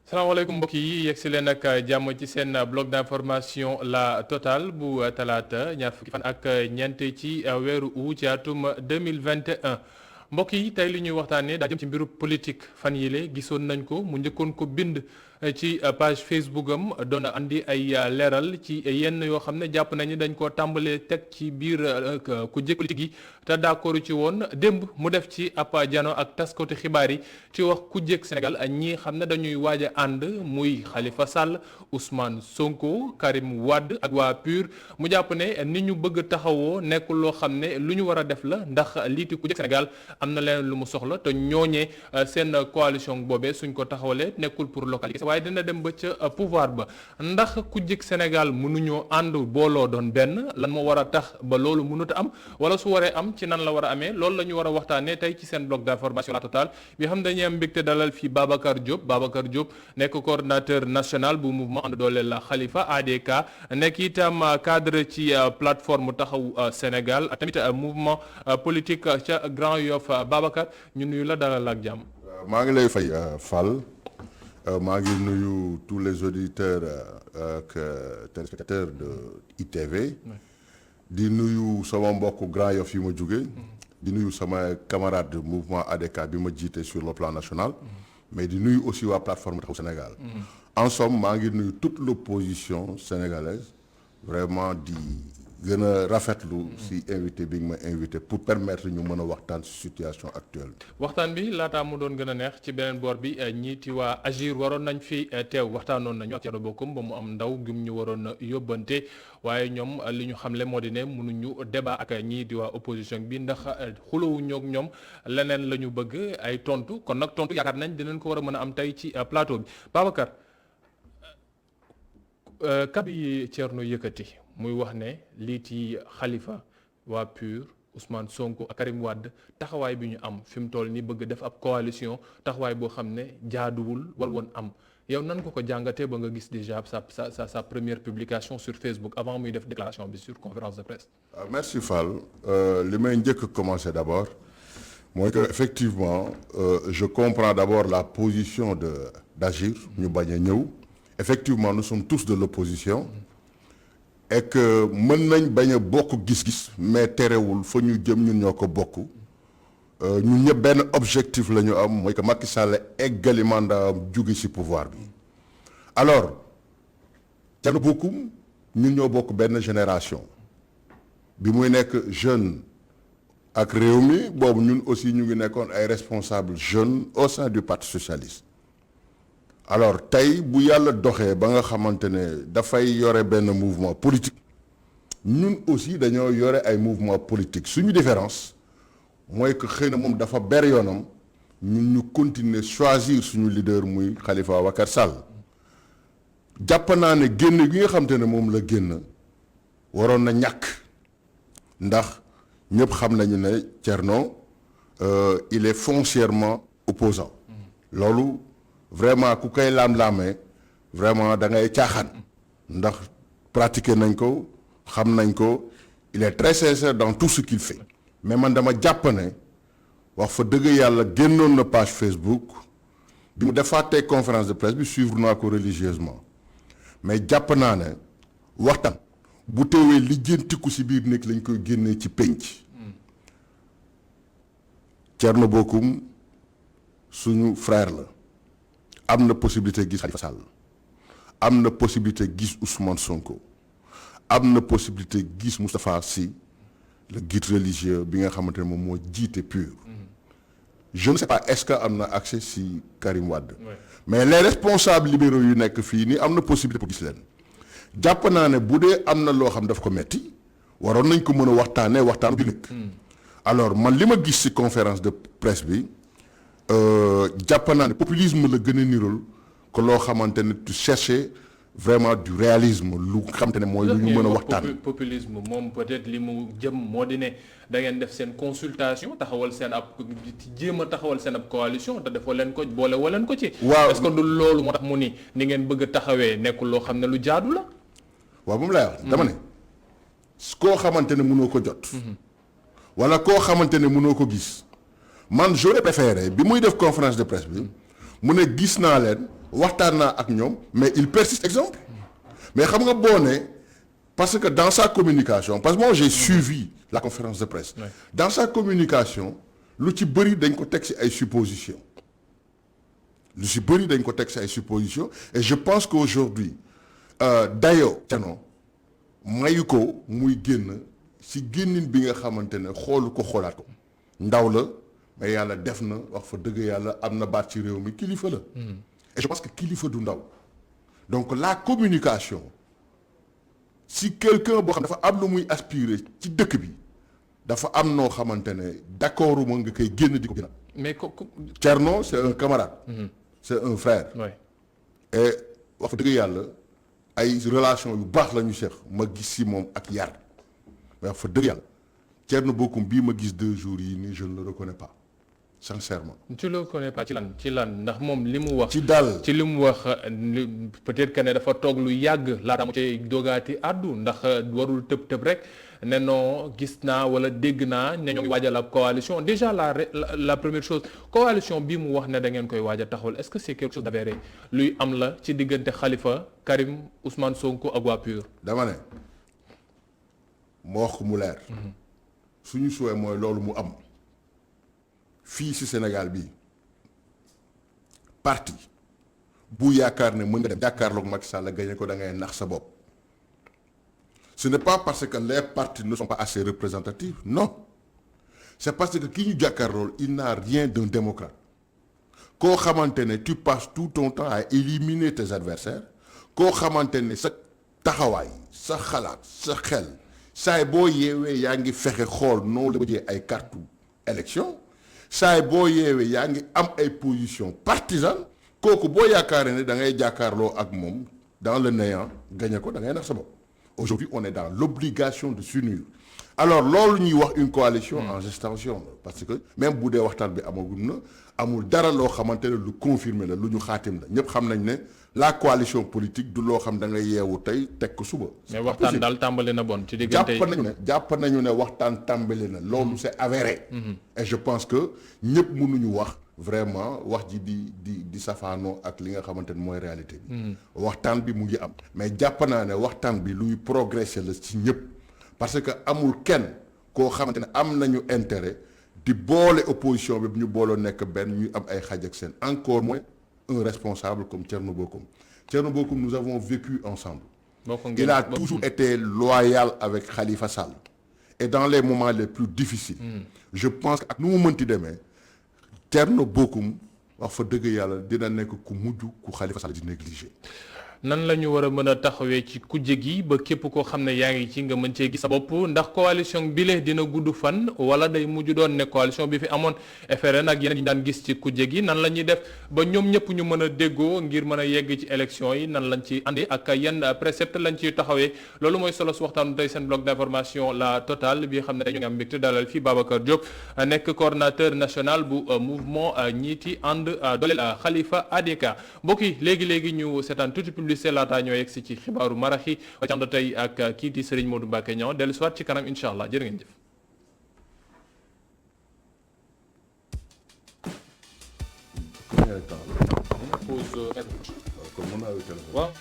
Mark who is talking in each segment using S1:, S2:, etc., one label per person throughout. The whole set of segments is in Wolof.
S1: salaamaaleykum mbokk yi yegg si leen ak jàmm ci seen bloc d'information la totale bu talaata ñaar fukki fan ak ñeent ci weeru août ci atum 2021 mbokk yi tey li ñuy waxtaanee daa jëm ci mbiru politique fan yile gisoon nañ ko mu njëkkoon ko bind ci page Facebook am doon andi ay leeral ci yenn yoo xam ne jàpp nañu dañ koo tàmbalee teg ci biir ku jëkk politique yi te d'accord ci woon démb mu def ci ab jano ak taskatu xibaar yi ci wax ku jëkk Sénégal ñi xam ne dañuy waaj a ànd muy Khalifa Sall Ousmane Sonko Karim Wade ak waa PUR mu jàpp ne ni ñu bëgg taxawoo nekkul loo xam ne lu ñu war a def la ndax liiti ku jëkk Sénégal am na leen lu mu soxla te ñooñee seen coalition boobee suñ ko taxawalee nekkul pour localité waaye dina dem ba ca pouvoir ba ndax ku jëkk Sénégal mënuñoo ànd booloo doon benn lan moo war a tax ba loolu mënut a am wala su waree am ci nan la war a amee loolu la ñu war a waxtaanee tey ci seen bloc d'information la totale bi xam dañuy am mbégte dalal fii Babacar Diop nekk coordinateur national bu mouvement ànd dooleel la Khalifa ADK nekk itam cadre ci plateforme taxaw Sénégal tamit mouvement politique ca Grand Yoff Babacar ñu nuyu la dalal ak jàmm.
S2: maa ngi lay fay Fall maa ngi nuyu tous les auditeurs ak téléspectateurs de ITV di nuyu sama mbokku Grand Yoff yi ma jóge di nuyu sama camarade mouvement ADK bi ma jiite sur le plan national mais di nuyu aussi waa plateforme taxaw Sénégal en somme maa ngi nuyu toute l'opposition sénégalaise vraiment di gën a rafetlu si invité bi nga ma invité pour permettre ñu mën a waxtaan si situation actuelle.
S1: waxtaan bi laataa mu doon gën a neex ci beneen boor bi ñiiti waa Agir waroon nañ fi teew waxtaanoon nañu ak Thierno Bocoum ba mu am ndaw gum ñu waroon a yóbbante waaye ñoom li ñu xamle moo di ne mënuñu débat ak ñii di waa opposition bi ndax xulawuñu ak ñoom leneen la ñu bëgg ay tontu kon nag tontu yaakaar nañ dinañ ko war a mën a am tey ci plateau bi Babacar kàddu yi Thierno yëkkati. muy wax ne lii ci Khalifa waa PUR Ousmane Sonko ak Karim Wade taxawaay bi ñu am fi mu toll nii bëgg def ab coalition taxawaay boo xam ne jaaduwul war woon am yow nan ko jàngatee ba nga gis déjà sa première publication sur Facebook avant muy def déclaration bi sur conférence de presse.
S2: Merci Fall li may njëkk commencer d'abord mooy que effectivement je comprends d'abord la position d'Agir ñu bañ a ñëw effectivement nous sommes tous de l'opposition et que mën nañ bañ a bokk gis-gis mais terewul fa ñu jëm ñun ñoo ko bokk ñun ñëpp benn objectif la ñu am mooy que Macky Sall eggali mandat jóge ci pouvoir bi alors Thierno Bocoum ñun ñoo bokk benn génération bi muy nekk jeune ak réew mi boobu ñun aussi ñu ngi nekkoon ay responsables jeunes au sein du Parti socialiste. alors tey bu yàlla doxee ba nga xamante ne dafay yore benn mouvement politique ñun aussi dañoo yore ay mouvement politique suñu différence mooy que xëy na moom dafa ber yoonam ñun ñu continuer choisir suñu leader muy Khalifa Ababacar Sall jàpp naa ne génn gi nga xamante ne moom la génn waroon na ñàkk ndax ñëpp xam nañu ne Thierno il est foncièrement opposant loolu vraiment ku koy laam-laamee vraiment da ngay caaxaan ndax pratiquer nañ ko xam nañ ko il est très sincère dans tout ce qu'il fait mais man dama jàpp ne wax fa dëgg yàlla génnoon na page Facebook bi mu defaatee conférence de presse bi suivre naa ko religieusement mais jàpp naa ne waxtaan bu teewee lijjantiku ci biir nekk lañ koy génnee ci penc Thierno Bocoum suñu frère la am na possibilité gis Khalifa Sall am na possibilité gis Ousmane Sonko am na possibilité gis Moustapha Sy le guide religieux bi nga xamante ne moom moo jiite PUR je ne sais pas est-ce que am na accès si Karim Wade mais les responsables libéraux yu nekk fii nii am na possibilité pour gis leen jàpp naa ne bu dee am na loo xam daf ko metti waroon nañ ko mën a waxtaanee waxtaan bi nekk alors man li ma gis si conférence de presse bi jàpp naa ne populisme la gën a nirool que loo xamante ne tu chercher vraiment du réalisme lu xamante ne mooy lu ñu mën a waxtaan.
S1: populisme moom peut-être li mu jëm moo di ne da ngeen def seen consultation taxawal seen ab jéem a taxawal seen ab coalition te defoo leen ko boole woo leen ko ci.
S2: waaw
S1: est-ce que du loolu moo tax mu ni ngeen bëgg a taxawee nekkul loo xam ne lu jaadu la.
S2: waaw moom lay wax. dama ne koo xamante ne mënoo ko jot. wala koo xamante ne mënoo ko gis. man j'aurais préféré bi muy def conférence de presse bi mu ne gis naa leen waxtaan naa ak ñoom mais il persiste exemple mais xam nga boo ne parce que dans sa communication parce que moi j'ai suivi la conférence de presse dans sa communication lu ci bëri dañ ko teg ci ay suppositions lu ci bëri dañ ko teg ci ay suppositions et je pense qu'aujourd'hui dayoo Thierno mayu ko muy génn ci génnin bi nga xamante ne xoolu ko xoolaat ko ndaw la mais yàlla def na wax fa dëgg yàlla am na baat ci réew mi kilifa la et je pense que kilifa du ndaw donc la communication si quelqu'un boo xam dafa am lu muy aspirer ci dëkk bi dafa am noo xamante ne d'accord ma nga koy génn di ko gën a
S1: mais
S2: Thierno c'est un camarade c'est un frère et wax fa dëgg yàlla ay relation yu baax la ñu seq ma gis si moom ak yar mais wax fa dëgg yàlla Thierno Bocoum bii ma gis 2 jours yi nii je ne le reconnais pas sincèrement.
S1: tu le connais pas ci lan ndax moom li mu wax.
S2: ci
S1: li mu wax peut-être que ne dafa toog lu yàgg laata mu cay dogaati àddu ndax warul tëb rek ne non gis naa wala dégg naa ne ñoo ngi waajal ab coalition déjà la première chose coalition bii mu wax ne da ngeen koy waaj a taxawal est-ce que c'est quelque chose d'avéré luy am la ci diggante Khalifa Karim Ousmane Sonko ak waa PUR.
S2: dama ne moo wax ko mu leer. suñu souhait mooy loolu mu am. fii ci Sénégal bi parti bu yaakaar ne mën nga dem jàkkaarloog Macky Sall la gagné ko da ngay nax sa bopp ce n'est pas parce que les partis ne sont pas assez représentatifs non c'est parce que ki ñu jàkkaarlool il n'a rien d'un démocrate koo xamante ne tu passes tout ton temps à éliminer tes adversaires koo xamante ne sa taxawaay sa xalaat sa xel saay boo yeewee yaa ngi fexe xool noo la jee ay carte élection saay boo yeewee yaa ngi am ay position partisane kooku boo yaakaaree ne da ngay jàkkaarloo ak moom dans le néant gagné ko da ngay nax sa bopp aujourd'hui on est dans l'obligation de s'unir alors loolu ñuy wax une coalition en gestation parce que même bu dee waxtaan bi amagum na amul dara loo xamante ne lu confirmé la lu ñu xaatim la ñëpp xam nañ ne la coalition politique du loo xam da ngay yeewu tey teg ko suba.
S1: mais waxtaan daal tàmbali na bon ci diggante
S2: jàpp nañu ne waxtaan tàmbali na loolu c'est avéré. et je pense que ñëpp mënuñu wax vraiment wax ji di safaanoo ak li nga xamante ne mooy réalité bi. waxtaan bi mu ngi am. mais jàpp naa ne waxtaan bi luy progresser la ci ñëpp parce que amul kenn koo xamante ne am nañu intérêt di boole opposition bi bu ñu booloo nekk benn ñuy am ay xaj ak seen encore moins. un responsable comme Thierno Bocoum. Thierno Bocoum, nous avons vécu ensemble. Il a toujours été loyal avec Khalifa Sall. Et dans les moments les plus difficiles, je pense que nous mënti demee Thierno Bocoum wax fa dëgg yàlla dina nekk ku mujj ku Khalifa Sall di négliger.
S1: nan la ñu war a mën a taxawee ci kujje gi ba képp koo xam ne yaa ngi ci nga mën cee gis sa bopp ndax coalition bi le dina gudd fan wala day mujj doon ne coalition bi fi amoon FRN ak yeneen yi daan gis ci kujje gi nan la ñuy def ba ñoom ñëpp ñu mën a déggoo ngir mën a yegg ci élection yi nan lañ ci andi ak yan précepte lañ ciy taxawee loolu mooy solo su waxtaanu tey seen bloc d'information la totale bi xam ne dañu ngi am mbégte dalal fii Babacar Diop nekk coordonnateur national bu mouvement ñiiti ànd dooleel Khalifa ADK mbokk yi léegi ñu seetaan tuuti publicité laata ñoo yegg si ci xibaaru maraxi wàccando tey ak kii di Serigne Modou Mbacké ñoo dellu soit ci kanam incha allah jërë ngeen jëf. waaw.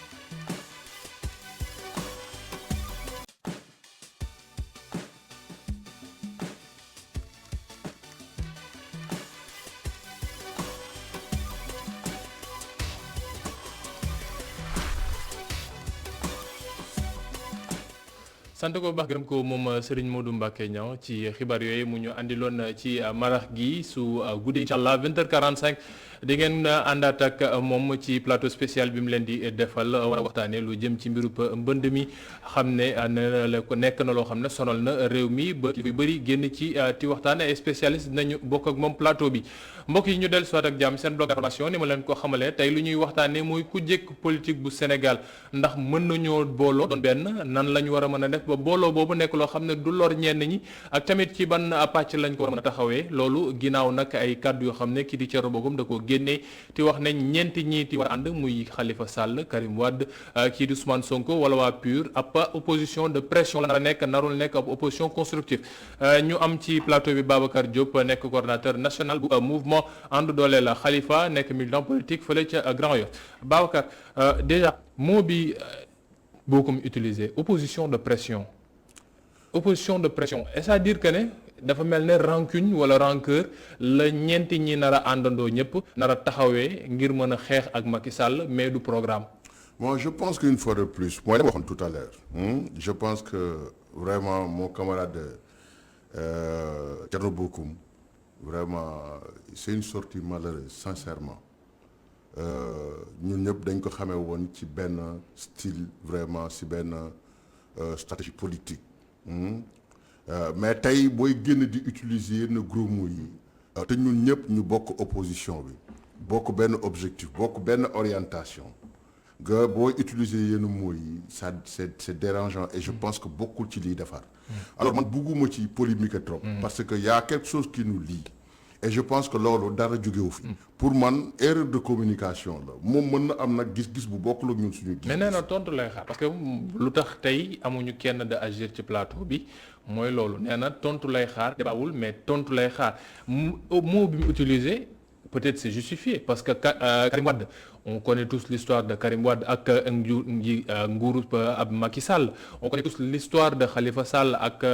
S1: sant ko baax gërëm ko moom Serigne Modou Mbacké Niang ci xibaar yooyu mu ñu andiloon ci marax gi su guddi incha allah 20h45 di ngeen àndaat ak moom ci plateau spécial bi mu leen di defal war a waxtaanee lu jëm ci mbirub mbënd mi xam ne nekk na loo xam ne sonal na réew mi ba yu bëri génn ci waxtaan ay spécialiste dinañu bokk ak moom plateau bi mbokk yi ñu dellu soit ak jàmm seen bloc d'information ni ma leen ko xamalee tey lu ñuy waxtaanee mooy ku jekk politique bu Sénégal ndax mën nañoo booloo doon benn nan la ñu war a mën a def ba booloo boobu nekk loo xam ne du lor ñenn ñi ak tamit ci ban pàcc lañ ko war a mën a taxawee loolu ginnaaw nag ay kàddu yoo xam ne kii di Thierno Bocoum da ko génnee te wax nañ ñeenti ñiiti war a ànd muy Khalifa Sall Karim Wade kii di Ousmane Sonko wala waa PUR ab opposition de pression la nekk narul nekk ab opposition constructive ñu am ci plateau bi Babacar Diop nekk coordinateur national bu mouvement ànd doole la Khalifa nekk militant politique fële ca Grand Yoff Babacar déjà mot bi Bocoum utilisé opposition de pression c'est-à-dire que ne dafa mel ne rancune wala rancœur la ñeenti ñi nar a àndandoo ñëpp nar a taxawee ngir mën a xeex ak Macky Sall mais du programme.
S2: Moi je pense qu'une fois de plus mooy la ma waxoon tout à l'heure je pense que vraiment mon camarade Thierno Bocoum vraiment c'est une sortie malheureuse sincèrement ñun ñëpp dañ ko xamee woon ci benn style vraiment ci benn stratégie politique mais tey booy génn di utiliser yenn gros mots yi te ñun ñëpp ñu bokk opposition bi bokk benn objectif bokk benn orientation nga booy utiliser yenn mots yi ça c'est dérangeant et je pense que bokkul ci liy defar alors man bugguma ci polémique trop parce que y a quelque chose qui nous lie et je pense que loolu dara jógewu fi pour man erreur de communication la moom mën na am nag gis-gis bu bokkul ak ñun suñu gis.
S1: mais nee na tontu lay xaar parce que lu tax tey amuñu kenn de agir ci plateau bi mooy loolu nee na tontu lay xaar débatwul mais tontu lay xaar mot bi mu utilisé peut-être c'est justifié parce que Karim Wade on connaît tous l'histoire de Karim Wade ak nguuru ab Macky Sall on connaît tous l'histoire de Khalifa Sall ak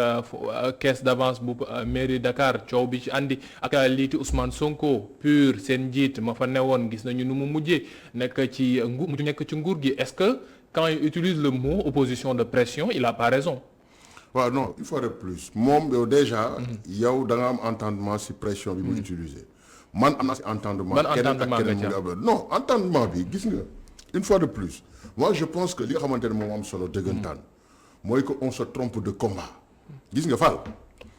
S1: caisse d'avance bu mairie Dakar coow bi ci andi ak liiti Ousmane Sonko PUR seen njiit ma fa newoon gis nañu nu mu mujjee nekk ci nguur gi est-ce que quand il utilise le mot opposition de pression il a pas raison.
S2: waaw non il faut de plus moom yow déjà yow da nga am entendement ci pression bi mu utiliser man am naa ci entendement.
S1: ban entendement nga ci
S2: non entendement bi gis nga une fois de plus moi je pense que li nga xamante ne moom am solo dëggantaan mooy que on se trompe de combat gis nga Fall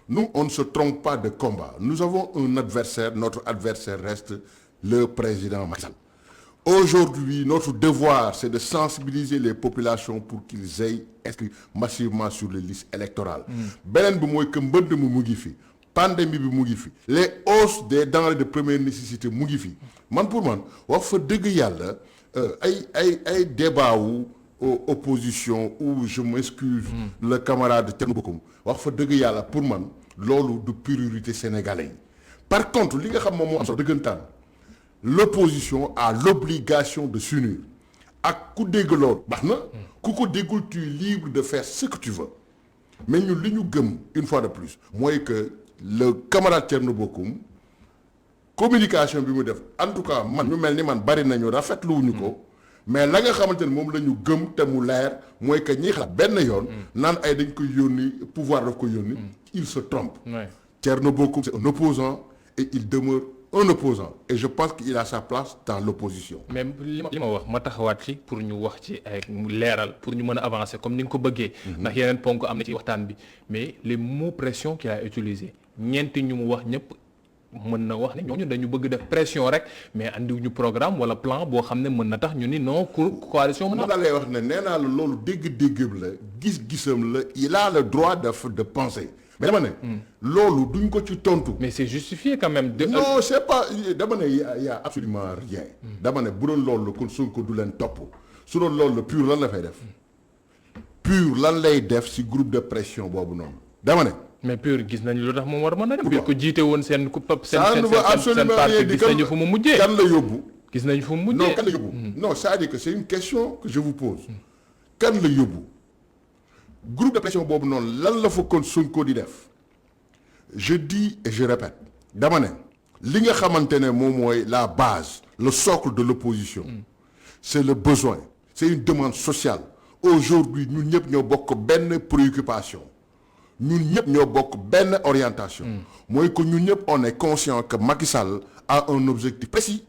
S2: nous on ne se trompe pas de combat nous avons un adversaire notre adversaire reste le président Macky Sall. Aujourd'hui notre devoir c'est de sensibiliser les populations pour qu'ils aillent inscrire massivement sur les listes électorales beneen bi mooy que mbënd mu ngi fi pandémie bi mu ngi fi les hausses des denrées de première nécessité mu ngi fi man pour man wax fa dëgg yàlla ay débat wu opposition ou je m'excuse le camarade Thierno Bocoum wax fa dëgg yàlla pour man loolu du priorité sénégalais yi par contre li nga xam moom moo am solo dëggantaan l'opposition a l'obligation de s'unir ak ku dégg loolu baax na ku ko déggul tu es libre de faire ce que tu veux mais ñun li ñu gëm une fois de plus mooy que le camarade Thierno Bocoum communication bi mu def en tout cas man ñu mel ni man bari nañu rafetluwuñu ko mais la nga xamante ne moom la ñu gëm te mu leer mooy que ñi xalaat benn yoon naan ay dañ koy yónni pouvoir daf ko yónni il se trompe Thierno Bocoum c'est un opposant et il demeure un opposant et je pense qu'il a sa place dans l'opposition.
S1: mais li ma wax ma taxawaat ci pour ñu wax ci ay leeral pour ñu mën a avancer comme ni nga ko bëggee. ndax yeneen ponk am na ci waxtaan bi mais les mots pression qu'il a utilisé ñeenti ñu mu wax ñëpp mën na wax ne ñooñu dañu bëgg def pression rek mais andiwuñu programme wala plan boo xam ne mën na tax ñu ni non coalition. mën na
S2: lay wax ne nee naa la loolu dégg-déggam la gis-gisam la il a le droit de penser. mais dama ne. loolu duñ ko ci tontu.
S1: mais c'est justifié quand même.
S2: non c'est pas dama ne y a absolument rien. dama ne bu doon loolu kon Sonko du leen topp su doon loolu la PUR lan la fay def PUR lan lay def ci groupe de pression boobu noonu dama ne.
S1: mais PUR gis nañu lu tax moom war mën a dem. PUR ko jiite woon seen
S2: seen parti
S1: gis nañu fu mu mujjee.
S2: kan la yóbbu.
S1: gis nañu fu mu mujjee.
S2: non kan la yóbbu. non c'est-à-dire que c'est une question que je vous pose. kan la yóbbu. groupe de pression boobu noonu lan la fa kon Sonko di def je dis et je répète dama ne li nga xamante ne moom mooy la base le socle de l'opposition c'est le besoin c'est une demande sociale aujourd'hui ñun ñëpp ñoo bokk benn préoccupation ñun ñëpp ñoo bokk benn orientation mooy que ñun ñëpp on est conscient que Macky Sall a un objectif précis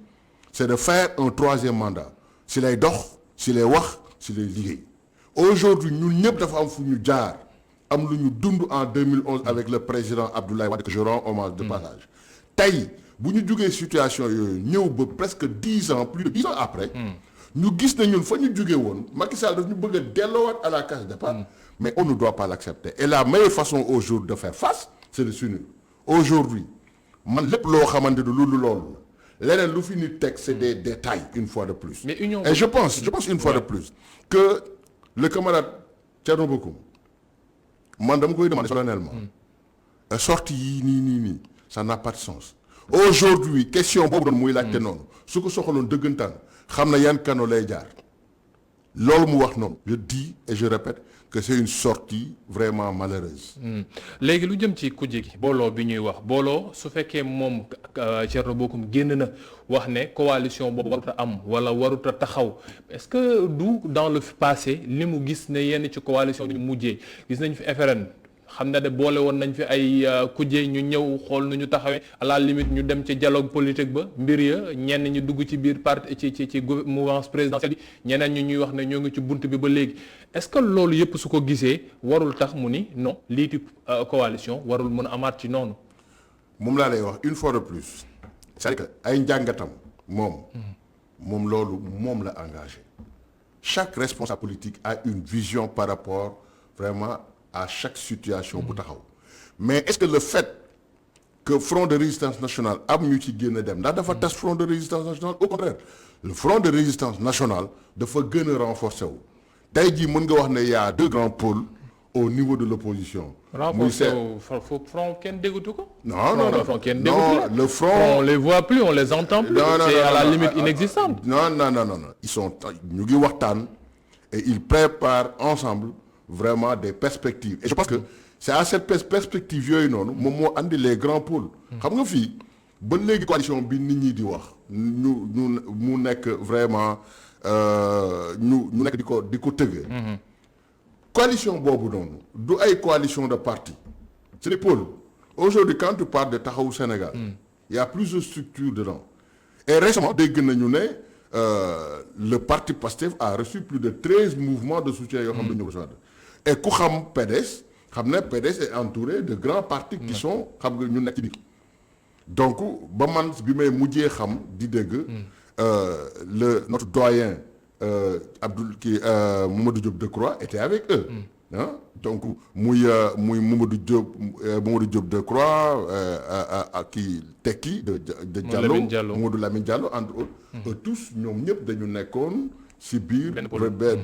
S2: c'est de faire un troisième mandat si lay dox si lay wax si lay liggéey aujourd'hui ñun ñëpp dafa am fu ñu jaar am lu ñu dund en 2011 avec le président Abdoulaye Wade que je rends hommage de passage tey bu ñu jógee situation yooyu ñëw ba presque 10 ans plus de 10 ans après ñu gis na ñun fa ñu jógee woon Macky Sall daf ñu bëgg a delloowaat à la case départ mais on ne doit pas l'accepter et la meilleure façon aujourd'hui de faire face c'est de s'unir aujourd'hui man lépp loo xamante ne loolu leneen lu fi nit teg c'est des détails une fois de plus.
S1: mais union
S2: et je pense une fois de plus que le camarade Thierno Bocoum man dama koy demander solennellement sortie yi nii ça n'a pas de sens. aujourd'hui question boobu doon muy laajte noonu su ko soxaloon dëggantaan xam na yan kano lay jaar loolu mu wax noonu je dis et je répète que c'est une sortie vraiment malheureuse.
S1: léegi lu jëm ci kujje gi booloo bi ñuy wax booloo su fekkee moom Thierno Bocoum génn na wax ne coalition boobu warut a am wala warut a taxaw est-ce que du dans le passé li mu gis ne yenn ci coalition ñu mujjee gis nañ fi FRN xam na de boole woon nañ fi ay kujje ñu ñëw xool nu ñu taxawee à la limite ñu dem ci dialogue politique ba mbir ya ñenn ñi dugg ci biir parti ci mouvance présidentielle bi ñeneen ñi ñuy wax ne ñoo ngi ci bunt bi ba léegi est-ce que loolu yëpp su ko gisee warul tax mu ni non liiti coalition warul mën a amaat ci noonu.
S2: moom laa lay wax une fois de plus c'est-à-dire que ay njàngatam moom loolu moom la engagé chaque responsable politique a une vision par rapport vraiment à chaque situation bu taxaw mais est-ce que le fait que front de résistance nationale am ñu ci génn dem ndax dafa tas front de résistance nationale au contraire le front de résistance nationale dafa gën a renforcer wu tey jii mën nga wax ne y a deux grands pôles au niveau de l'opposition.
S1: renforcer wu front kenn déggatu ko.
S2: non
S1: front kenn déggatu
S2: le front
S1: on les voit plus on les entend plus. c'est à la limite inexistante.
S2: non ils sont ñu ngi waxtaan et ils préparent ensemble vraiment des perspectives et je pense que c'est à cette perspective yooyu noonu moom moo andi les grands pôles. xam nga fii ba léegi coalition bi nit ñi di wax ñu mu nekk vraiment ñu nekk di ko tëgg. coalition boobu noonu du ay coalition de partis c'est des pôles aujourd'hui quand tu parles de Taxawu Sénégal il y a plusieurs structures dedans et récemment dégg nañu ne le parti Pastef a reçu plus de 13 mouvements de soutien yoo xam ne dañu reçu et ku xam PDS xam ne PDS est entouré de grands partis qui sont xam nga ñu nekk ci biir donc ba man bi may mujjee xam di dégg notre doyen Mamadou Diop Decroix était avec eux donc muy Mamadou Diop Decroix kii Tekki de Diallo Mamadou Lamine Diallo entre autres tous ñoom ñëpp dañu nekkoon ci biir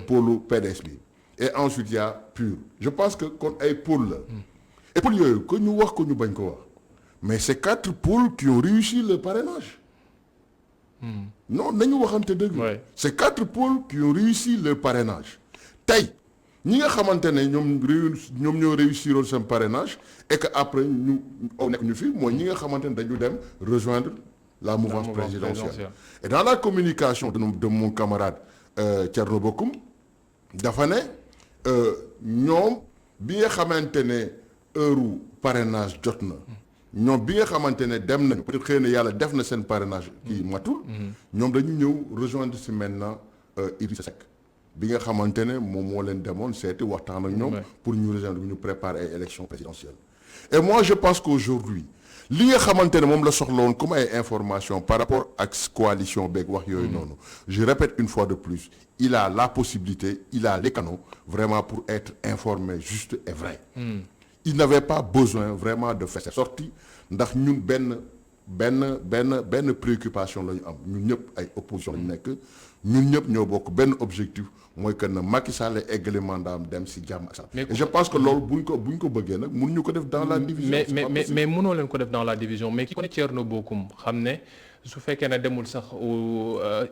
S2: pôlu PDS bi et ensuite il y a PUR je pense que kon ay pôle la et pôle yooyu que ñu wax ko ñu bañ ko wax mais c'est 4 pôles qui ont réussi le parrainage non nañu waxante dëgg c'est 4 pôles qui ont réussi le parrainage tey ñi nga xamante ne ñoom ñoo réussiroon seen parrainage et que après ñu nekk ñu fi mooy ñi nga xamante ne dañu dem rejoindre la mouvance présidentielle et dans la communication de mon camarade Thierno Bocoum dafa ne ñoom bi nga xamante ne heure parrainage jot na ñoom bi nga xamante ne dem nañu peut-être xëy na yàlla def na seen parrainage kii matul ñoom dañu ñëw rejoindre ci maintenant Idrissa Seck bi nga xamante ne moom moo leen demoon seeti waxtaan ak ñoom pour ñu rejoindre ñu préparer ay élections présidentielles et moi je pense qu'aujourd'hui li nga xamante ne moom la soxla woon comme ay information par rapport ak coalition beeg wax yooyu noonu je répète une fois de plus il a la possibilité il a les canaux vraiment pour être informé juste et vrai il n'avait pas besoin vraiment de faire cette sortie ndax ñun benn préoccupation la ñu am ñun ñëpp ay opposition lañu nekk ñun ñëpp ñoo bokk benn objectif mooy que na Macky Sall eggali mandat am dem ci jàmm ak salaam. et je pense que loolu buñ ko bëggee nag mënuñu ko def dans la division.
S1: mais mënoo leen ko def dans la division mais ki ko ne Thierno Bocoum xam ne su fekkee ne demul sax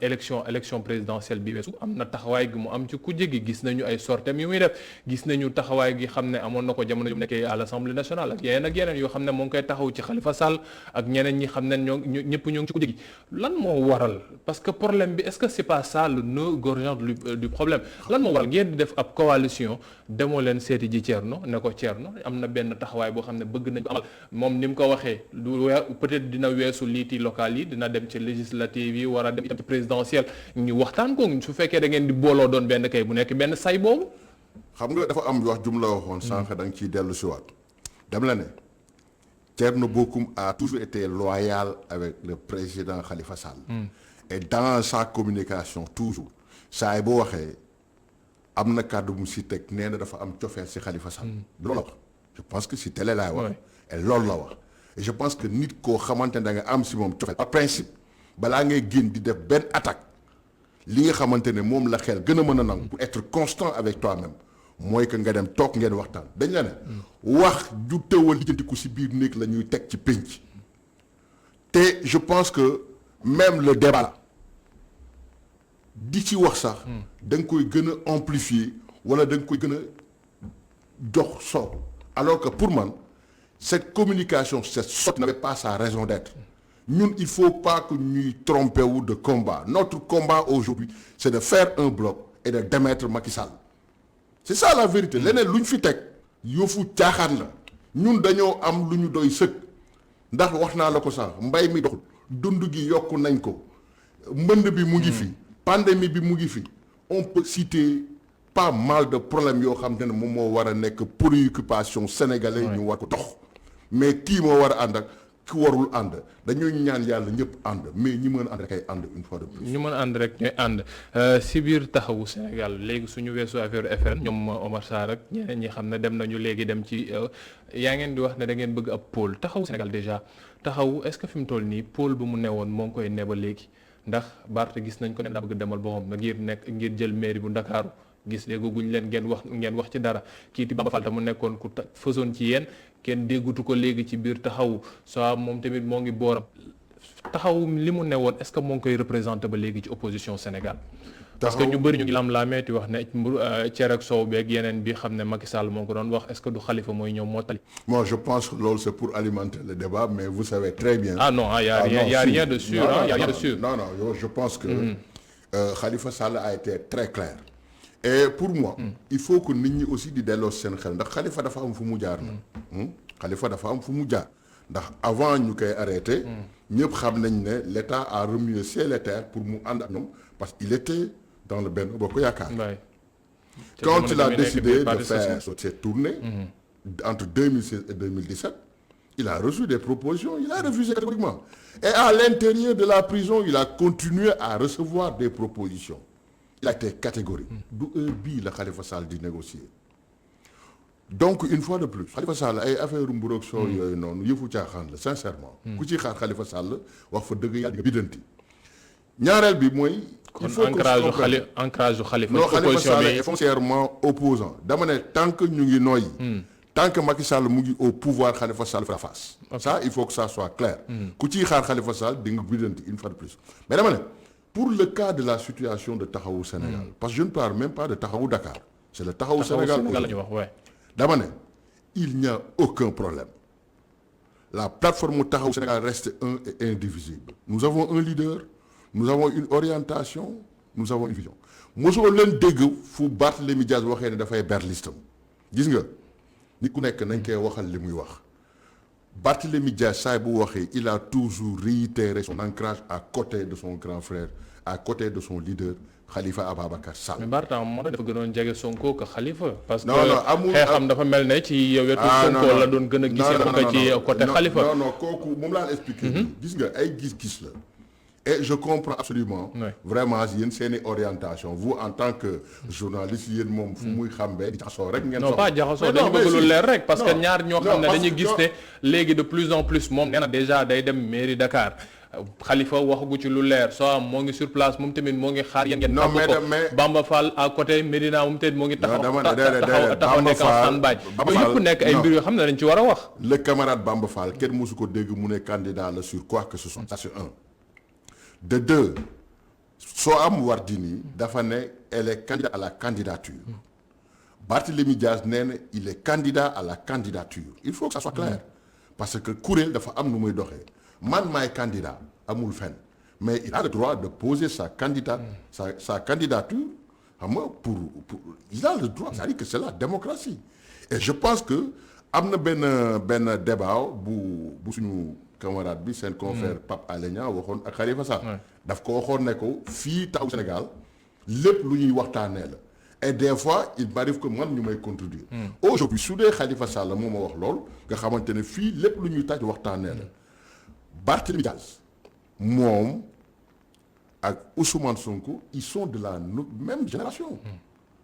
S1: élection présidentielle bi weesu am na taxawaay gi mu am ci kujje gi gis nañu ay sortem yu muy def gis nañu taxawaay gi xam ne amoon na ko jamono yu nekkee à l'Assemblée nationale ak yeneen yoo xam ne moo ngi koy taxaw ci Khalifa Sall ak ñeneen ñi xam ne ñëpp ñoo ngi ci kujje gi lan moo waral parce que problème bi est-ce que c'est pas ça le nœud gorgeant du problème lan moo waral ngeen di def ab coalition demoo leen seeti ji Thierno ne ko Thierno am na benn taxawaay boo xam ne bëgg nañu amal moom ni mu ko waxee peut-être dina weesu liiti local yi dina dem ci législative yi war a dem itam ci présidentielle ñu waxtaan ko su fekkee da ngeen di booloo doon benn kay bu nekk benn say boobu.
S2: xam nga dafa am wax jum la waxoon sànq da nga ciy dellu si waat dem la ne Thierno Bocoum a toujours été loyal avec le président Khalifa Sall. et dans sa communication toujours saa yi boo waxee am na kàddu mu si teg nee na dafa am cofeel si Khalifa Sall. loolu la wax je pense que si télé laay wax. et loolu la wax. et je pense que nit koo xamante ne da nga am si moom cofeel par principe balaa ngay génn di def benn attaque li nga xamante ne moom la xel gën a mën a nangu pour être constant avec toi-même mooy que nga dem toog ngeen waxtaan dañ la ne wax ju tëwal lijjantiku ci biir néeg la ñuy teg ci pénc te je pense que même le débat di ci wax sax da nga koy gën a amplifier wala da nga koy gën a jox solo alors que pour man cette communication cette sorte n'avait pas sa raison d'être ñun il faut pas que ñuy tromper wu de combat notre combat aujourd'hui c'est de faire un bloc et de démettre Macky Sall c'est ça la vérité leneen lu ñu fi teg yëfu caaxaan la ñun dañoo am lu ñu doy sëkk ndax wax naa la ko sax mbay mi doxul dund gi yokku nañ ko mbënd bi mu ngi fi pandémie bi mu ngi fi on peut citer pas mal de problèmes yoo xam te ne moom moo war a nekk préoccupation sénégalais ñu war ko dox mais kii moo war a ànd ak ki warul ànd dañuy ñaan yàlla ñëpp ànd mais ñi mën a ànd rek ay ànd une fois de plus.
S1: ñu mën a ànd rek ñooy ànd si biir taxawu Sénégal léegi suñu weesu affaire FN ñoom Omar Sarr ak ñeneen ñi xam ne dem nañu léegi dem ci yaa ngeen di wax ne da ngeen bëgg ab pôle taxawu Sénégal déjà taxawu est-ce que fi mu toll nii pôle bu mu newoon moo ngi koy ne ba léegi ndax Barth gis nañ ko ne daa bëgg demal boppam na ngir jël mairie bu Ndakaaru gis léegi guñ leen ngeen wax ci dara kii di Bamba Fall ta mu nekkoon ku fësoon ci yéen kenn déggutu ko léegi ci biir taxawu soit moom tamit moo ngi booram taxawu li mu newoon est-ce que moo ngi koy représenté ba léegi ci opposition Sénégal. parce que ñu bëri ñu ngi lam-laamee di wax ne cere ak soow beeg yeneen bi xam ne Macky Sall moo ko doon wax est-ce que du Khalifa mooy ñëw moo tali.
S2: moi je pense que loolu c'est pour alimenter le débat mais vous savez très bien.
S1: ah non y a rien de sûr y a rien de sûr.
S2: non je pense que Khalifa Sall a été très clair. et pour moi il faut que nit ñi aussi di delloo seen xel ndax Khalifa dafa am fu mu jaar na Khalifa dafa am fu mu jaar ndax avant ñu koy arrêté ñëpp xam nañ ne l'État a remué ciel et terre pour mu ànd ak ñoom parce qu'il était dans le Benno Bokk Yaakaar quand il a décidé de faire cette tournée entre 2016 et 2017 il a reçu des propositions il a refusé catégoriquement et à l'intérieur de la prison il a continué à recevoir des propositions il a été catégorique du heure bii la Khalifa Sall di négocier donc une fois de plus Khalifa Sall ay affaire mburoog soo yooyu noonu yëfu caaxaan la sincèrement ku ci xaar Khalifa Sall wax fa dëgg yàlla nga biddanti ñaareel bi mooy il faut que
S1: ancrage Khalifa
S2: non Khalifa Sall est foncièrement opposant dama ne tant que ñu ngi nooyi tant que Macky Sall mu ngi au pouvoir Khalifa Sall fait la face ça il faut que ça soit clair ku ciy xaar Khalifa Sall di nga biddanti une fois de plus mais dama ne pour le cas de la situation de Taxawu Sénégal parce que je ne parle même pas de Taxawu Dakar c'est le Taxawu Sénégal
S1: la ñu wax
S2: dama ne il n'y a aucun problème la plateforme Taxawu Sénégal reste un et indivisible nous avons un leader nous avons une orientation nous avons une vision mosoo leen dégg fu Barthélémy Dias waxee ne dafay ber listam gis nga nit ku nekk nañ koy waxal li muy wax Barthélémy Dias saay bu waxee il a toujours réitéré son ancrage à côté de son grand frère à côté de son leader Khalifa Ababacar Sall.
S1: mais Barthélémy moo dafa gënoon jege Sonko que Khalifa. parce que
S2: amul
S1: xeexam dafa mel ne ci wetu Sonko la doon gën a gisee ko ci côté Khalifa.
S2: non kooku moom laa expliqué. gis nga ay gis-gis la. et je comprends absolument vraiment yéen seeni orientation vous en tant que journaliste yéen moom fu muy xambee jaxasoo rek ngeen
S1: non pas jaxasoo dañu bëgg lu leer rek parce que ñaar ñoo xam ne dañuy gis ne léegi de plus en plus moom nee na déjà day dem mairie Dakar Khalifa waxagu ci lu leer soo am moo ngi sur place moom tamit moo ngi xaar yéen ngeen tàgg ko Bamba Fall à côté Médina moom tamit moo ngi taxaw nekk en stand-by yooyu yëpp nekk ay mbir yoo xam ne dañ ci war a wax
S2: le camarade Bamba Fall kenn mosu ko dégg mu ne candidat la sur quoi que ce soit ça c'est un de deux Soham Wardini dafa ne elle est candidate à la candidature Barthélémy Dias nee na il est candidat à la candidature il faut que ça soit clair parce que kuréel dafa am nu muy doxee man maay candidat amul fenn mais il a le droit de poser sa candidature sa candidature xam nga pour il a le droit c'est-à-dire que c'est la démocratie et je pense que am na benn débat bu suñu camarade bi seen confrère Pape Alé Niang waxoon ak Khalifa Sall daf ko waxoon ne ko fii Taxawu Sénégal lépp lu ñuy waxtaanee la et des fois il m'arrive que man ñu may contredire aujourd'hui su dee Khalifa Sall moo ma wax lool nga xamante ne fii lépp lu ñuy taj waxtaanee la Barthélémy Dias moom ak Ousmane Sonko ils sont de la même génération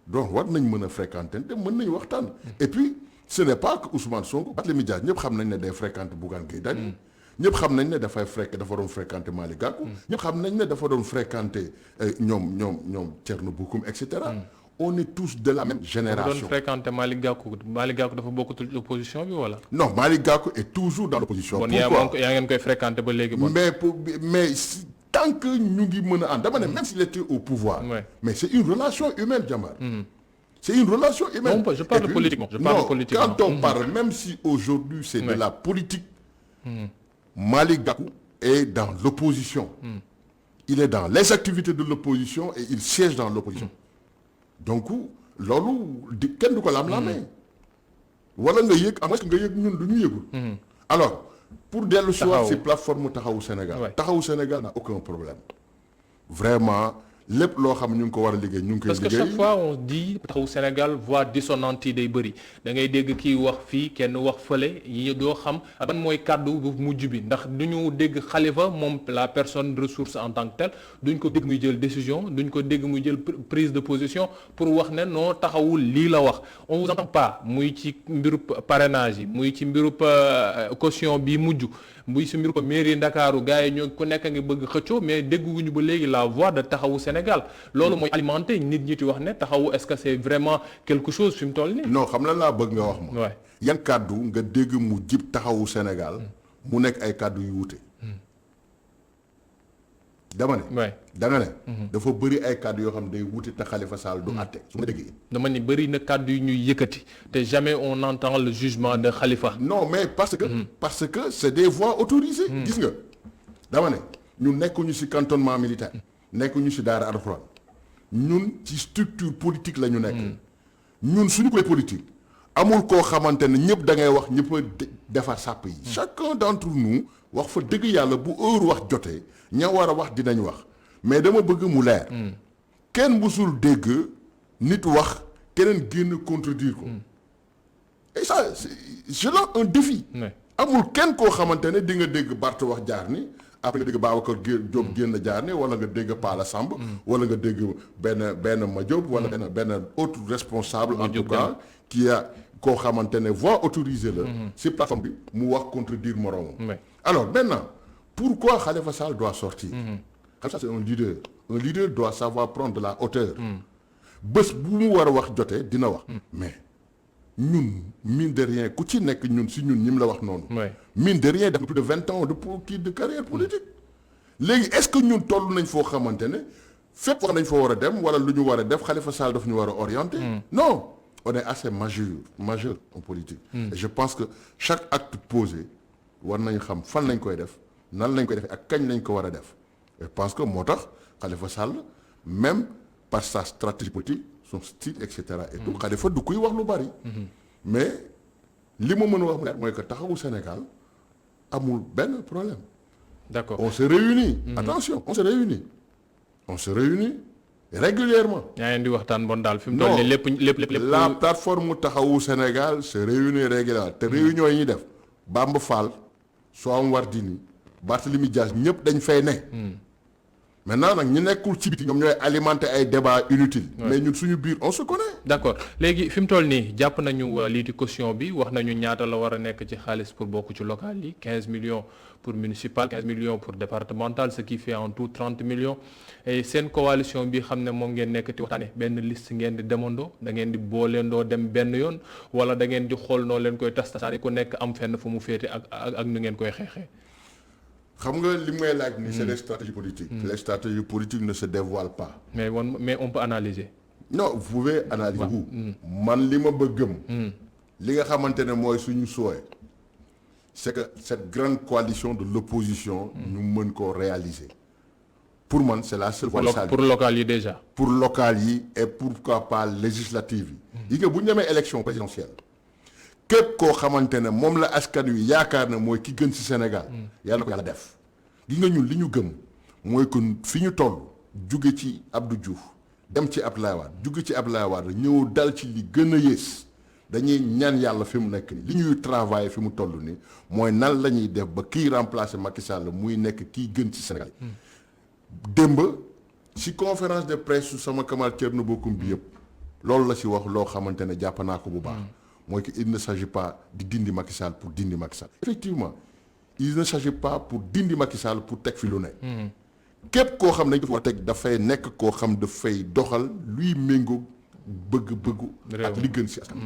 S2: donc war nañ mën a fréquenter te mën nañu waxtaan et puis ce n'est pas que Ousmane Sonko Barthélémy Dias ñëpp xam nañ ne day fréquenter Bougane Gueye Dany ñëpp xam nañ ne dafa doon fréquenter Malick Gakou. ñëpp xam nañ ne dafa doon fréquenter ñoom Thierno Bocoum et cetera. On est tous de la même génération.
S1: dafa doon fréquenter Malick Gakou dafa bokkatul opposition bi wala.
S2: non Malick Gakou est toujours dans l'opposition.
S1: bon
S2: pourquoi
S1: yaa ngeen koy fréquenter ba léegi bon.
S2: mais tant que ñu ngi mën a ànd dama ne même s'il était au pouvoir. mais c'est une relation humaine Jambar. C'est une relation humaine.
S1: Non, je parle politiquement.
S2: Quand on parle, même si aujourd'hui c'est de la politique, Malick Gakou est dans l'opposition. Il est dans les activités de l'opposition et il siège dans l'opposition. Donc loolu kenn du ko lam-lamee. wala nga yëg am nga yëg ñun du ñu yëgul. alors pour dellu si waat ci plateforme Taxawu Sénégal. Taxawu Sénégal n'a aucun problème. vraiment lépp loo xam ñu ngi ko war a liggéey ñu ngi koy liggéey.
S1: parce que chaque fois on dit Taxawu Sénégal voix dissonante yi day bëri da ngay dégg kii wax fii kenn wax fële yi doo xam ban mooy kàddu bu mujj bi ndax du ñu dégg Khalifa moom la personne ressource en tant que telle duñ ko dégg muy jël décision duñ ko dégg muy jël prise de position pour wax ne non taxawul lii la wax on vous entend pas muy ci mbiru parrainage yi muy ci mbiru caution bi mujj muy ci mbiru mairie Ndakaaru gars yi ñoo ku nekk ngi bëgg xëccoo mais dégguñu ba léegi la voix de Taxawu Sénégal loolu mooy alimenté nit ñi ci wax ne taxawu est-ce que c'est vraiment quelque chose fi mu toll nii.
S2: non xam na laa bëgg nga wax ma. yan kàddu nga dégg mu jib Taxawu Sénégal. mu nekk ay kàddu yu wuute. dama ne. da nga ne. dafa bëri ay kàddu yoo xam ne day wuute te Khalifa Sall du àtte su ma déggee.
S1: dama ni bëri na kàddu yu ñuy yëkkati te jamais on entend le jugement de Khalifa.
S2: non mais parce que c'est des voix autorisées. gis nga dama ne ñun nekkuñu ci cantonnement militaire. nekkuñu ci daara alxuraan ñun ci structure politique la ñu nekk. ñun suñu koy politique amul koo xamante ne ñëpp da ngay wax ñëpp a defar sàpp yi. chacun d'entre nous wax fa dëgg yàlla bu heure wax jotee ña war a wax dinañ wax mais dama bëgg mu leer. kenn musul dégg nit wax keneen génn contredire ko. et ça je lance un défi. amul kenn koo xamante ne di nga dégg Barth wax jaar ni. après nga dégg Babacar Diop génn jaar ne wala nga dégg Pala Samb wala nga dégg benn Madiop wala benn autre responsable en tout cas qui a koo xamante ne voix autorisée la si plateforme bi mu wax contredire moroomam. alors maintenant pourquoi Khalifa Sall doit sortir. Khalifa Sall c'est un leader doit savoir prendre de la hauteur. bés bu mu war a wax jotee dina wax. mais ñun mine de rien ku ci nekk ñun si ñun ñi mu la wax noonu. mine de rien def plus de 20 ans de carrière politique. léegi est-ce que ñun toll nañ foo xamante ne fépp wax nañ foo war a dem wala lu ñu war a def Khalifa Sall daf ñu war a orienter. non on est assez majeur en politique. et je pense que chaque acte posé war nañ xam fan lañ koy def nan lañ koy defee ak kañ lañ ko war a def. et je pense que moo tax Khalifa Sall même par sa stratégie politique. son style et cetera et tout Khalifa du kuy wax lu bari. mais li ma mën a wax mooy que Taxawu Sénégal amul benn problème.
S1: d'accord
S2: on se réunit. attention on se réunit régulièrement.
S1: yaa ngi di waxtaan bon daal fi mu toll nii lépp.
S2: la plateforme Taxawu Sénégal se réunit régulièrement te réunion yi ñuy def Bamba Fall Soham Wardini Barthélémy Dias ñëpp dañ fay ne. maintenant nag ñu nekkul ci biti ñoom ñooy alimenter ay débats inutiles. mais ñun suñu biir on se connaît.
S1: d'accord léegi fi mu toll nii jàpp nañu lii di caution bi wax nañu ñaata la war a nekk ci xaalis pour bokk ci local yi 15 millions pour municipal 15 millions pour départemental ce qui fait en tout 30 millions et seen coalition bi xam ne moom ngeen nekk ci waxtaane benn liste ngeen di demandoo da ngeen di booleendoo dem benn yoon wala da ngeen di xool noo leen koy tasaare ku nekk am fenn fu mu féete ak nu ngeen koy xeexee.
S2: xam nga li may laaj ni c'est des stratégies politiques. les stratégies politiques ne se dévoilent pas.
S1: mais on peut analyser.
S2: non vous pouvez analyser vous. man li ma bëggëm. li nga xamante ne mooy suñu souhait. c'est que cette grande coalition de l'opposition. ñu mën koo réaliser. pour man c'est la seule voie.
S1: pour local yi déjà.
S2: pour local yi et pourquoi pas législative yi. yi nga bu ñu demee élection présidentielle. képp koo xamante ne moom la askan wi yaakaar na mooy ki gën ci Sénégal. yàlla ko yàlla def. gi nga ñun li ñu gëm mooy que fi ñu toll jóge ci Abdou Diouf dem ci Abdoulaye Wade jóge ci Abdoulaye Wade ñëw dal ci li gën a yées dañuy ñaan yàlla fi mu nekk nii li ñuy travailler fi mu toll nii mooy nan la ñuy def ba kiy remplacer Macky Sall muy nekk kiy gën ci Sénégal. démb ci conférence de presse su sama camarade Thierno Bocoum bi yëpp loolu la ci wax loo xamante ne jàpp naa ko bu baax. mooy que il ne s'agit pas di dindi Macky Sall pour dindi Macky Sall. effectivement il ne s'agit pas pour dindi Macky Sall pour teg fi lu ne. képp koo xam ne dafa war a teg dafay nekk koo xam dafay doxal luy méngoo bëgg-bëggu. ak li gën si askan.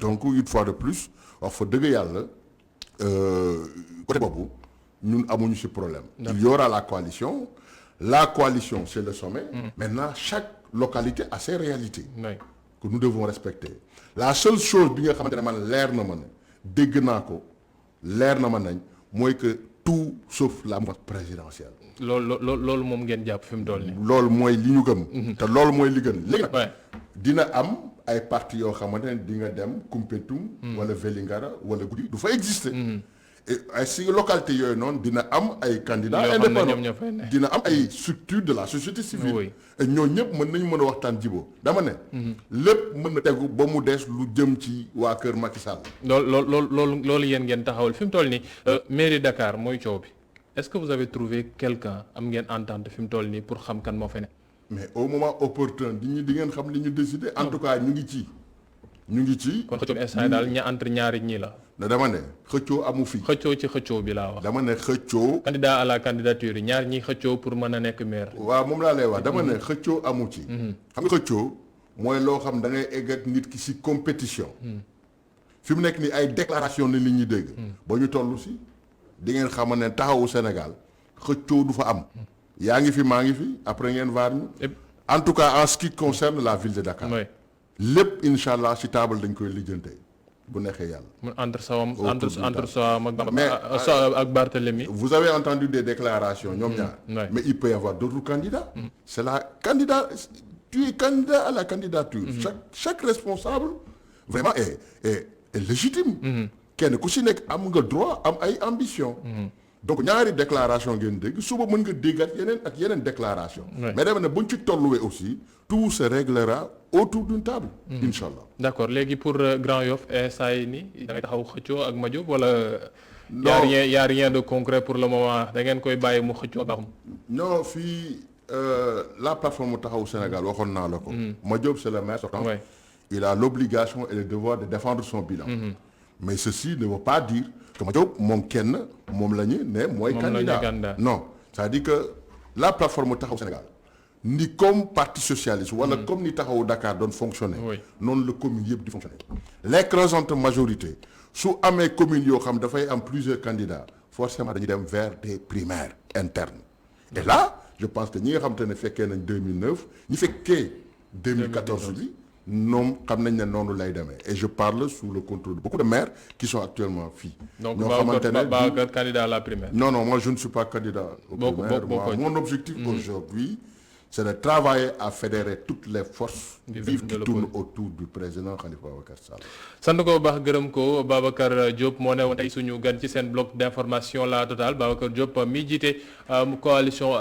S2: donc une fois de plus wax fa dëgg yàlla côté boobu ñun amuñu si problème. il y aura la coalition c'est le sommet. maintenant chaque localité a ses réalités. que nous devons respecter. la seule chose bi nga xamante ne man leer na ma ne dégg naa ko leer na ma nañ mooy que tout sauf la moitié présidentielle.
S1: loolu moom ngeen jàpp fi mu toll nii.
S2: loolu mooy li ñu gëm. te loolu mooy li gën léegi nag dina am ay partis yoo xamante ne di nga dem Koumpentoum. wala Vélingara wala Goudiry du fa exister. et ay si localité yooyu noonu dina am ay candidats indépendants dina am ay structures de la société civile. et ñoo ñëpp mën a waxtaan jibo dama ne. lépp mën na tegu ba mu des lu jëm ci waa kër Macky Sall.
S1: loolu yéen ngeen taxawal fi mu toll nii. mairie Dakar mooy coow bi est-ce que vous avez trouvé quelqu'un am ngeen entente fi mu toll nii pour xam kan moo fa ne.
S2: mais au moment opportun di ngeen xam li ñu décidé en tout cas ñu ngi ci.
S1: kon xëccoo instant daal entre ñaari ñii la.
S2: dama ne xëccoo amu fi.
S1: xëccoo bi laa wax.
S2: dama ne xëccoo.
S1: candidat à la candidature yi ñaar ñi xëccoo pour mën a nekk maire.
S2: waaw moom laa lay wax dama ne xëccoo amu ci. xam nga xëccoo mooy loo xam da ngay egg ak nit ki ci compétition. fi mu nekk nii ay déclaration ni li ñuy dégg. ba ñu toll ci di ngeen xam ne taxawu Sénégal xëccoo du fa am. yaa ngi fi maa ngi fi après ngeen vaar ñu. en tout cas en ce qui concerne la ville de Dakar. lépp incha allah ci table dañ koy lijjante bu neexee yàlla.
S1: entre Soham ak Barthélémy.
S2: vous avez entendu des déclarations ñoom ñaar. mais il peut y avoir d'autres candidats. c'est tu es candidat à la candidature. chaque responsable vraiment est légitime. kenn ku ci nekk am nga droit am ay ambition. donc ñaari déclaration ngeen dégg suba mën nga déggaat yeneen déclaration. mais dama ne buñ ci tolluwee aussi tout se réglera autour d'une table. incha allah.
S1: d'accord léegi pour Grand Yoff saa yi nii da ngay taxaw xëccoo ak Madiop wala. non y a rien de concret pour le moment da ngeen koy bàyyi mu xëccoo ba xam.
S2: non fii la plateforme taxawu Sénégal waxoon naa la ko. Madiop c'est le maire sortant. il a l'obligation et le devoir de défendre son bilan. mais ceci ne veut pas dire que Madiop moom la ñu ne mooy candidat non c'est-à-dire que la plateforme taxawu Sénégal ni comme parti socialiste wala comme ni taxawu Dakar doon fonctionner noonu la commune yëpp di fonctionner l'écrasante majorité su amee commune yoo xam dafay am plusieurs candidats forcément dañuy dem vers des primaires internes et là je pense que ñi nga xam te ne fekkee nañ 2009 ñi fekkee 2014 bi ñoom xam nañ ne noonu lay demee et je parle sous le contrôle de beaucoup de maires qui sont actuellement fii.
S1: donc Babacar candidat à la primaire.
S2: non moi je ne suis pas candidat aux primaires. Mon objectif aujourd'hui c'est de travailler à fédérer toutes les forces vives qui tournent autour du président Khalifa Ababacar Sall.
S1: sant ko baax gërëm ko Babacar Diop moo ne woon tey suñu gan ci seen bloc d'information la totale Babacar Diop mi jiite coalition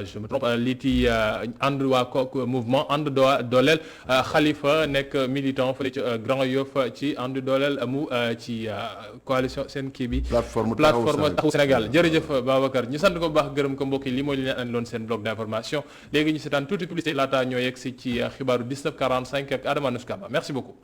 S1: je me trompe liti ànd waa mouvement ànd dooleel Khalifa nekk militant fële ci Grand Yoff ci ànd dooleel mu ci coalition seen kii bi. plateforme taxawu Sénégal jërëjëf Babacar ñu sant ko baax gërëm ko mbokk yi li mooy li leen andiloon seen bloc d'information léegi ñu seetaan tuuti publicité laata ñoo yegg si ci xibaaru 19:45 ak Adama Nuskaba merci beaucoup.